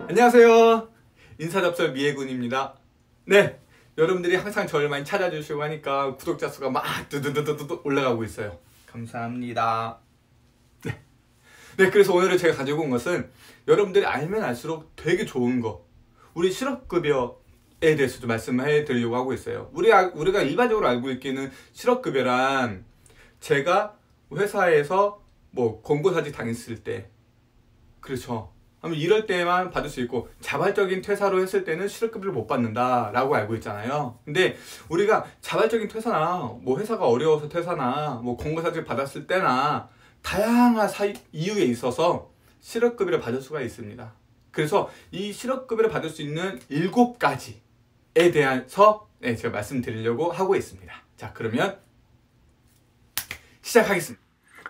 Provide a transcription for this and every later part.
안녕하세요. 인사잡설 미애군입니다. 네, 여러분들이 항상 저를 많이 찾아주시고 하니까 구독자 수가 막 두두두두두 올라가고 있어요. 감사합니다. 네, 그래서 오늘은 제가 가지고 온 것은 여러분들이 알면 알수록 되게 좋은 거, 우리 실업급여에 대해서 좀 말씀해 드리려고 하고 있어요. 우리가 일반적으로 알고 있기는 실업급여란 제가 회사에서 뭐 권고사직 당했을 때, 그렇죠, 이럴 때만 받을 수 있고 자발적인 퇴사로 했을 때는 실업급여를 못 받는다 라고 알고 있잖아요. 근데 우리가 자발적인 퇴사나 뭐 회사가 어려워서 퇴사나 뭐 권고사직 받았을 때나 다양한 이유에 있어서 실업급여를 받을 수가 있습니다. 그래서 이 실업급여를 받을 수 있는 7가지에 대해서 제가 말씀드리려고 하고 있습니다. 자, 그러면 시작하겠습니다.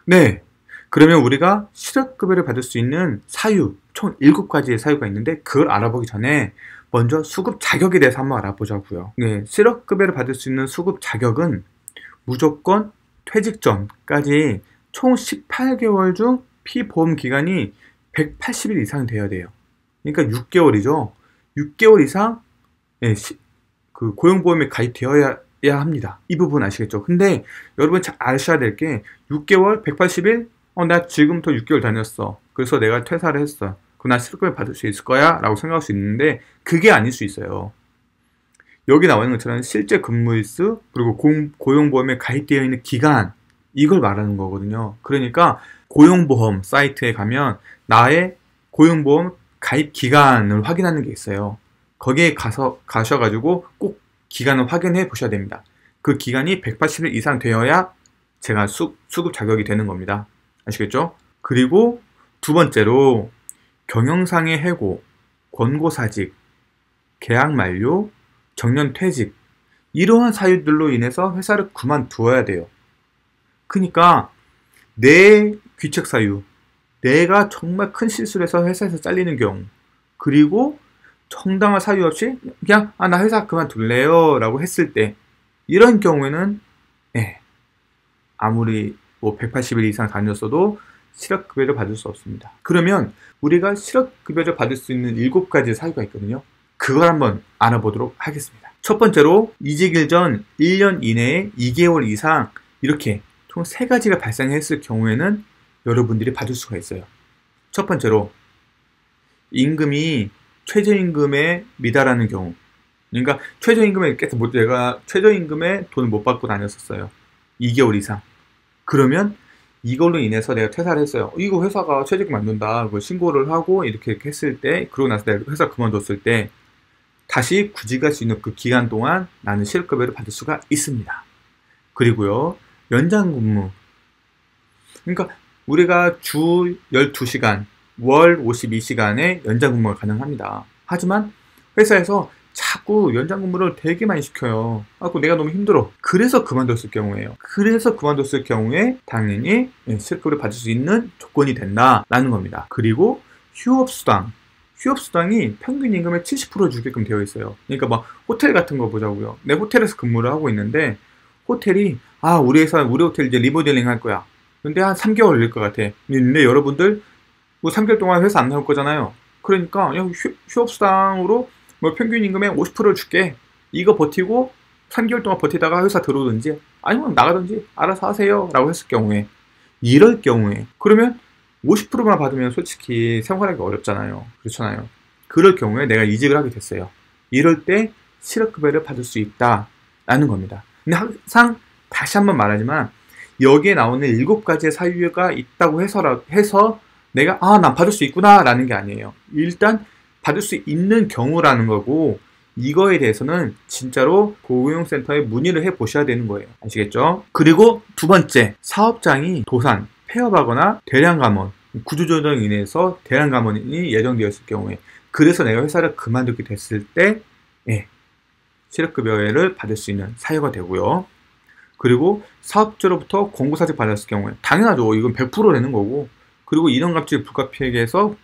네, 그러면 우리가 실업급여를 받을 수 있는 사유, 총 7가지의 사유가 있는데 그걸 알아보기 전에 먼저 수급 자격에 대해서 한번 알아보자고요. 네, 실업급여를 받을 수 있는 수급 자격은 무조건 퇴직 전까지 총 18개월 중 피보험 기간이 180일 이상 되어야 돼요. 그러니까 6개월이죠. 6개월 이상 그 고용보험에 가입되어야 합니다. 이 부분 아시겠죠? 근데 여러분 잘 아셔야 될 게 6개월, 180일? 나 지금부터 6개월 다녔어. 그래서 내가 퇴사를 했어. 그럼 나 실업급여 받을 수 있을 거야? 라고 생각할 수 있는데 그게 아닐 수 있어요. 여기 나와 있는 것처럼 실제 근무일수, 그리고 고용보험에 가입되어 있는 기간, 이걸 말하는 거거든요. 그러니까 고용보험 사이트에 가면 나의 고용보험 가입 기간을 확인하는 게 있어요. 거기에 가셔가지고 꼭 기간을 확인해 보셔야 됩니다. 그 기간이 180일 이상 되어야 제가 수급 자격이 되는 겁니다. 아시겠죠? 그리고 두 번째로 경영상의 해고, 권고사직, 계약 만료, 정년퇴직, 이러한 사유들로 인해서 회사를 그만두어야 돼요. 그러니까 내 귀책 사유, 내가 정말 큰 실수를 해서 회사에서 잘리는 경우, 그리고 정당한 사유 없이 그냥 나 회사 그만둘래요 라고 했을 때, 이런 경우에는 아무리 뭐 180일 이상 다녔어도 실업급여를 받을 수 없습니다. 그러면 우리가 실업급여를 받을 수 있는 7가지 사유가 있거든요. 그걸 한번 알아보도록 하겠습니다. 첫 번째로 이직일 전 1년 이내에 2개월 이상 이렇게 총 3가지가 발생했을 경우에는 여러분들이 받을 수가 있어요. 첫 번째로 임금이 최저임금에 미달하는 경우, 그러니까 최저임금에 내가 최저임금에 돈을 못 받고 다녔었어요. 2개월 이상. 그러면 이걸로 인해서 내가 퇴사를 했어요. 이거 회사가 최저임금 안 준다. 그걸 신고를 하고 이렇게 했을 때, 그러고 나서 내가 회사 그만뒀을 때 다시 구직할 수 있는 그 기간 동안 나는 실업급여를 받을 수가 있습니다. 그리고요, 연장 근무. 그러니까 우리가 주 12시간, 월 52시간의 연장 근무가 가능합니다. 하지만 회사에서 자꾸 연장 근무를 되게 많이 시켜요. 내가 너무 힘들어. 그래서 그만뒀을 경우에요. 그래서 그만뒀을 경우에 당연히 실업급여를 받을 수 있는 조건이 된다라는 겁니다. 그리고 휴업수당. 휴업수당이 평균 임금의 70% 주게끔 되어 있어요. 그러니까 막 호텔 같은 거 보자고요. 내 호텔에서 근무를 하고 있는데 호텔이 우리 호텔 이제 리모델링 할 거야. 근데 한 3개월 걸릴 것 같아. 근데 여러분들 뭐 3개월 동안 회사 안 나올 거잖아요. 그러니까 휴업수당으로 뭐 평균 임금의 50%를 줄게. 이거 버티고 3개월 동안 버티다가 회사 들어오든지 아니면 나가든지 알아서 하세요 라고 했을 경우에, 이럴 경우에 그러면 50%만 받으면 솔직히 생활하기 어렵잖아요. 그렇잖아요. 그럴 경우에 내가 이직을 하게 됐어요. 이럴 때 실업급여를 받을 수 있다라는 겁니다. 근데 항상 다시 한번 말하지만 여기에 나오는 7가지의 사유가 있다고 해서 내가 난 받을 수 있구나 라는 게 아니에요. 일단 받을 수 있는 경우라는 거고, 이거에 대해서는 진짜로 고용센터에 문의를 해 보셔야 되는 거예요. 아시겠죠? 그리고 두 번째, 사업장이 도산, 폐업하거나 대량 감원, 구조조정으로 인해서 대량 감원이 예정되었을 경우에, 그래서 내가 회사를 그만두게 됐을 때 실업급여를 받을 수 있는 사유가 되고요. 그리고 사업주로부터 권고사직 받았을 경우에 당연하죠. 이건 100% 되는 거고, 그리고 인원갑질 불가피하게해서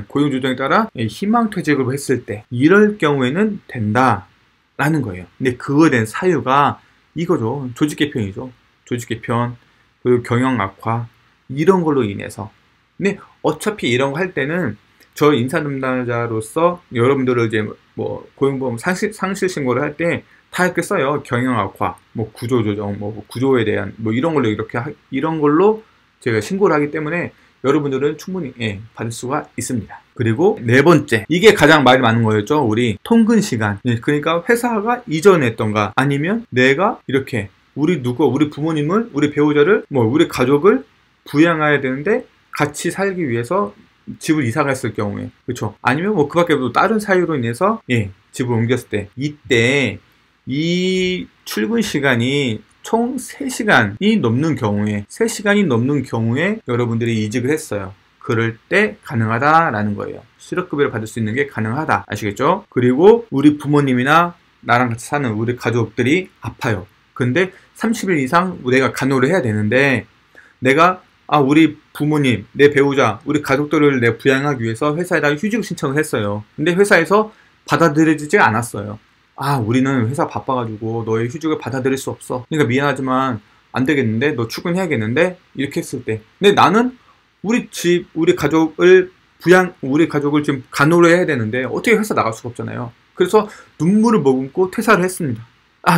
고용조정에 따라 희망퇴직을 했을 때, 이럴 경우에는 된다라는 거예요. 근데 그거에 대한 사유가 이거죠. 조직개편이죠. 조직개편, 그리고 경영 악화, 이런 걸로 인해서. 근데 어차피 이런 거 할 때는 저 인사 담당자로서 여러분들을 이제 뭐 고용보험 상실 신고를 할 때 다 이렇게 써요. 경영 악화, 뭐 구조 조정, 뭐 구조에 대한 뭐 이런 걸로 이런 걸로 제가 신고를 하기 때문에 여러분들은 충분히 받을 수가 있습니다. 그리고 네 번째, 이게 가장 말이 많은 거였죠. 우리 통근 시간. 그러니까 회사가 이전했던가 아니면 내가 이렇게 우리 부모님을, 우리 배우자를, 뭐 우리 가족을 부양해야 되는데 같이 살기 위해서 집을 이사 갔을 경우에, 그렇죠? 아니면 뭐 그 밖에도 다른 사유로 인해서 집을 옮겼을 때, 이때 이 출근 시간이 총 3시간이 넘는 경우에 여러분들이 이직을 했어요. 그럴 때 가능하다라는 거예요. 실업급여를 받을 수 있는 게 가능하다. 아시겠죠? 그리고 우리 부모님이나 나랑 같이 사는 우리 가족들이 아파요. 근데 30일 이상 내가 간호를 해야 되는데 내가 우리 부모님, 내 배우자, 우리 가족들을 내가 부양하기 위해서 회사에다가 휴직 신청을 했어요. 근데 회사에서 받아들여지지 않았어요. 우리는 회사 바빠가지고 너의 휴직을 받아들일 수 없어. 그러니까 미안하지만 안 되겠는데, 너 출근해야겠는데, 이렇게 했을 때. 근데 나는 우리 가족을 지금 간호를 해야 되는데 어떻게 회사 나갈 수가 없잖아요. 그래서 눈물을 머금고 퇴사를 했습니다.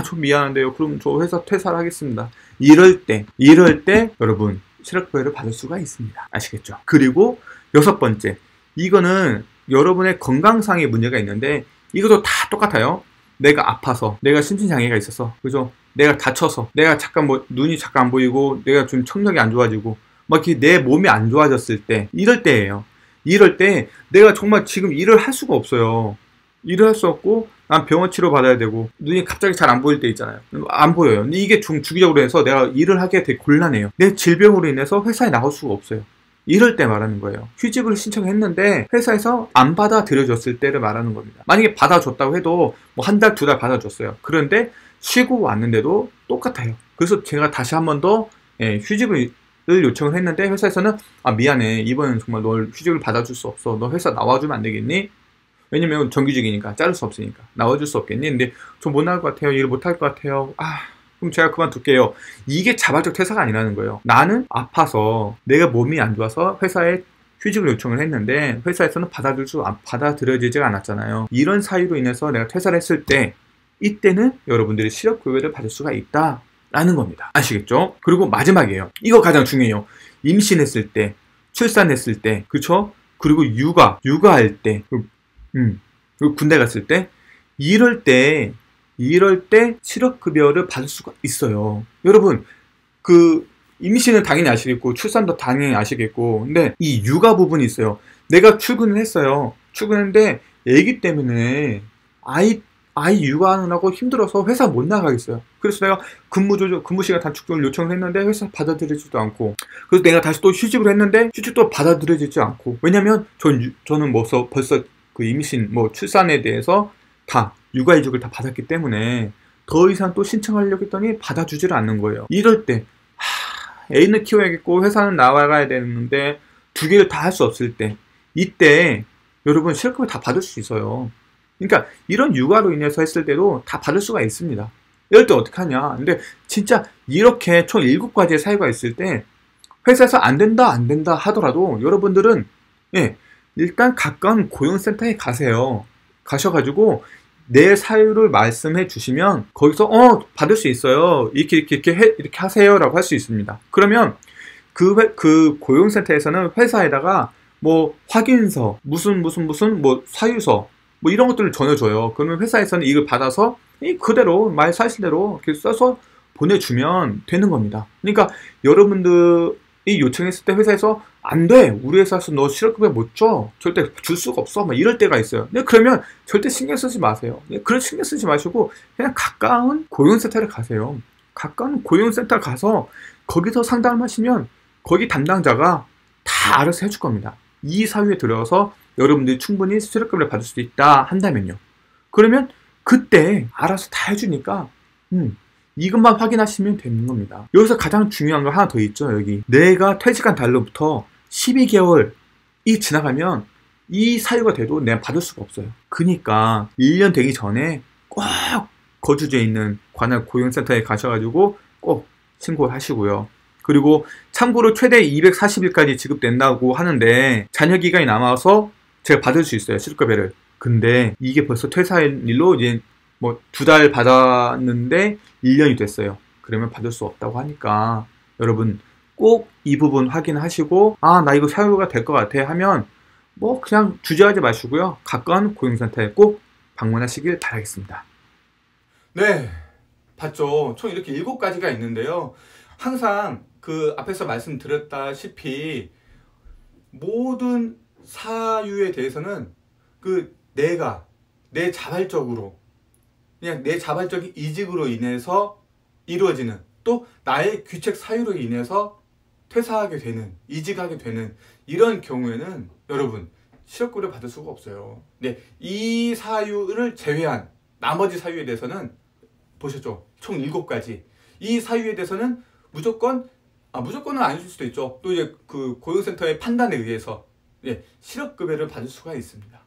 좀 미안한데요. 그럼 저 회사 퇴사를 하겠습니다. 이럴 때 여러분 실업급여를 받을 수가 있습니다. 아시겠죠? 그리고 6번째, 이거는 여러분의 건강상의 문제가 있는데 이것도 다 똑같아요. 내가 아파서, 내가 심신장애가 있어서, 그죠? 내가 다쳐서, 내가 눈이 잠깐 안 보이고, 내가 좀 청력이 안 좋아지고, 막 이렇게 내 몸이 안 좋아졌을 때, 이럴 때예요. 이럴 때 내가 정말 지금 일을 할 수가 없어요. 일을 할 수 없고, 난 병원 치료 받아야 되고, 눈이 갑자기 잘 안 보일 때 있잖아요. 안 보여요. 근데 이게 좀 주기적으로 해서 내가 일을 하기가 되게 곤란해요. 내 질병으로 인해서 회사에 나갈 수가 없어요. 이럴 때 말하는 거예요. 휴직을 신청했는데 회사에서 안 받아들여줬을 때를 말하는 겁니다. 만약에 받아줬다고 해도 뭐 한 달, 2달 받아줬어요. 그런데 쉬고 왔는데도 똑같아요. 그래서 제가 다시 한 번 더 휴직을 요청을 했는데 회사에서는 미안해. 이번엔 정말 널 휴직을 받아줄 수 없어. 너 회사 나와주면 안 되겠니? 왜냐면 정규직이니까 자를 수 없으니까 나와줄 수 없겠니? 근데 저 못 나갈 것 같아요. 일을 못 할 것 같아요. 그럼 제가 그만둘게요. 이게 자발적 퇴사가 아니라는 거예요. 나는 아파서 내가 몸이 안 좋아서 회사에 휴직을 요청을 했는데 회사에서는 받아들여지지가 않았잖아요. 이런 사유로 인해서 내가 퇴사를 했을 때 이때는 여러분들이 실업급여를 받을 수가 있다라는 겁니다. 아시겠죠? 그리고 마지막이에요. 이거 가장 중요해요. 임신했을 때, 출산했을 때, 그쵸? 그리고 육아할 때, 그리고 군대 갔을 때, 이럴 때 실업급여를 받을 수가 있어요. 여러분, 임신은 당연히 아시겠고, 출산도 당연히 아시겠고, 근데 이 육아 부분이 있어요. 내가 출근을 했어요. 출근했는데, 애기 때문에 아이 육아하느라고 힘들어서 회사 못 나가겠어요. 그래서 내가 근무 시간 단축을 요청을 했는데, 회사 받아들이지도 않고, 그래서 내가 다시 또 휴직을 했는데, 휴직도 받아들여지지 않고, 왜냐면, 저는 벌써 그 임신, 출산에 대해서 다 육아휴직을 다 받았기 때문에 더 이상 또 신청하려고 했더니 받아주지를 않는 거예요. 이럴 때 애는 키워야겠고 회사는 나와가야 되는데 두 개를 다 할 수 없을 때, 이때 여러분 실업급여 다 받을 수 있어요. 그러니까 이런 육아로 인해서 했을 때도 다 받을 수가 있습니다. 이럴 때 어떻게 하냐. 근데 진짜 이렇게 총 7가지의 사유가 있을 때 회사에서 안 된다 하더라도 여러분들은 일단 가까운 고용센터에 가셔가지고 내 사유를 말씀해 주시면 거기서 받을 수 있어요. 이렇게 하세요라고 할 수 있습니다. 그러면 그 고용센터에서는 회사에다가 확인서, 무슨 사유서 이런 것들을 전해줘요. 그러면 회사에서는 이걸 받아서 그대로 말 사실대로 이렇게 써서 보내주면 되는 겁니다. 그러니까 여러분들이 요청했을 때 회사에서 안 돼. 우리 회사에서 너 실업급여 못 줘. 절대 줄 수가 없어. 이럴 때가 있어요. 근데 그러면 절대 신경 쓰지 마세요. 그런 신경 쓰지 마시고 그냥 가까운 고용센터를 가세요. 가까운 고용센터 가서 거기서 상담을 하시면 거기 담당자가 다 알아서 해줄 겁니다. 이 사유에 들어서 여러분들이 충분히 실업급여를 받을 수 있다 한다면요. 그러면 그때 알아서 다 해주니까 이것만 확인하시면 되는 겁니다. 여기서 가장 중요한 거 하나 더 있죠. 여기 내가 퇴직한 달로부터 12개월이 지나가면 이 사유가 돼도 내가 받을 수가 없어요. 그러니까 1년 되기 전에 꼭 거주지에 있는 관할 고용센터에 가셔가지고 꼭 신고를 하시고요. 그리고 참고로 최대 240일까지 지급된다고 하는데 자녀 기간이 남아서 제가 받을 수 있어요, 실업급여를. 근데 이게 벌써 퇴사일로 이제 뭐 2달 받았는데 1년이 됐어요. 그러면 받을 수 없다고 하니까 여러분 꼭 이 부분 확인하시고, 아, 나 이거 사유가 될 것 같아 하면 뭐 그냥 주저하지 마시고요, 가까운 고용센터에 꼭 방문하시길 바라겠습니다. 네, 봤죠? 총 이렇게 7가지가 있는데요. 항상 그 앞에서 말씀드렸다시피 모든 사유에 대해서는 내 자발적으로, 그냥 내 자발적인 이직으로 인해서 이루어지는, 또 나의 귀책 사유로 인해서 퇴사하게 되는, 이직하게 되는 이런 경우에는 여러분 실업급여 받을 수가 없어요. 네, 이 사유를 제외한 나머지 사유에 대해서는 보셨죠? 총 7가지. 이 사유에 대해서는 무조건은 아닐 수도 있죠. 또 이제 그 고용센터의 판단에 의해서 실업급여를 받을 수가 있습니다.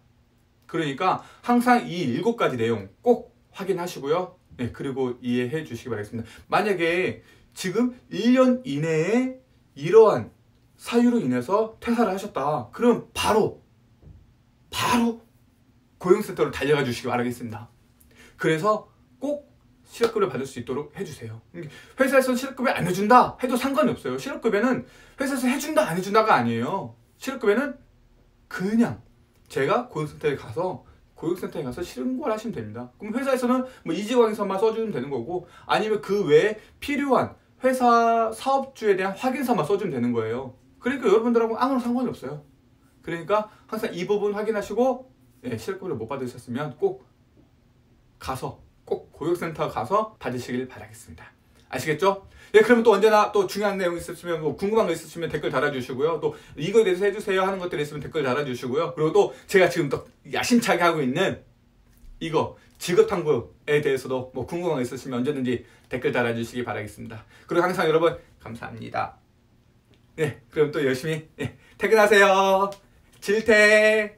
그러니까 항상 이 7가지 내용 꼭 확인하시고요. 그리고 이해해 주시기 바라겠습니다. 만약에 지금 1년 이내에 이러한 사유로 인해서 퇴사를 하셨다. 그럼 바로 고용센터로 달려가 주시기 바라겠습니다. 그래서 꼭 실업급여 받을 수 있도록 해주세요. 회사에서 실업급여 안 해준다 해도 상관이 없어요. 실업급여는 회사에서 해준다 안 해준다가 아니에요. 실업급여는 그냥 제가 고용센터에 가서 신고를 하시면 됩니다. 그럼 회사에서는 뭐 이직왕서만 써주면 되는 거고, 아니면 그 외에 필요한 회사 사업주에 대한 확인서만 써주면 되는 거예요. 그러니까 여러분들하고 아무런 상관이 없어요. 그러니까 항상 이 부분 확인하시고, 실업급여를 못 받으셨으면 꼭 고용센터 가서 받으시길 바라겠습니다. 아시겠죠? 그러면 또 언제나 또 중요한 내용 있으시면, 뭐 궁금한 거 있으시면 댓글 달아주시고요. 또 이거에 대해서 해주세요 하는 것들이 있으면 댓글 달아주시고요. 그리고 또 제가 지금 또 야심차게 하고 있는 이거 직업탐구에 대해서도 뭐 궁금한 거 있으시면 언제든지 댓글 달아주시기 바라겠습니다. 그리고 항상 여러분 감사합니다. 그럼 또 열심히 퇴근하세요. 질퇴.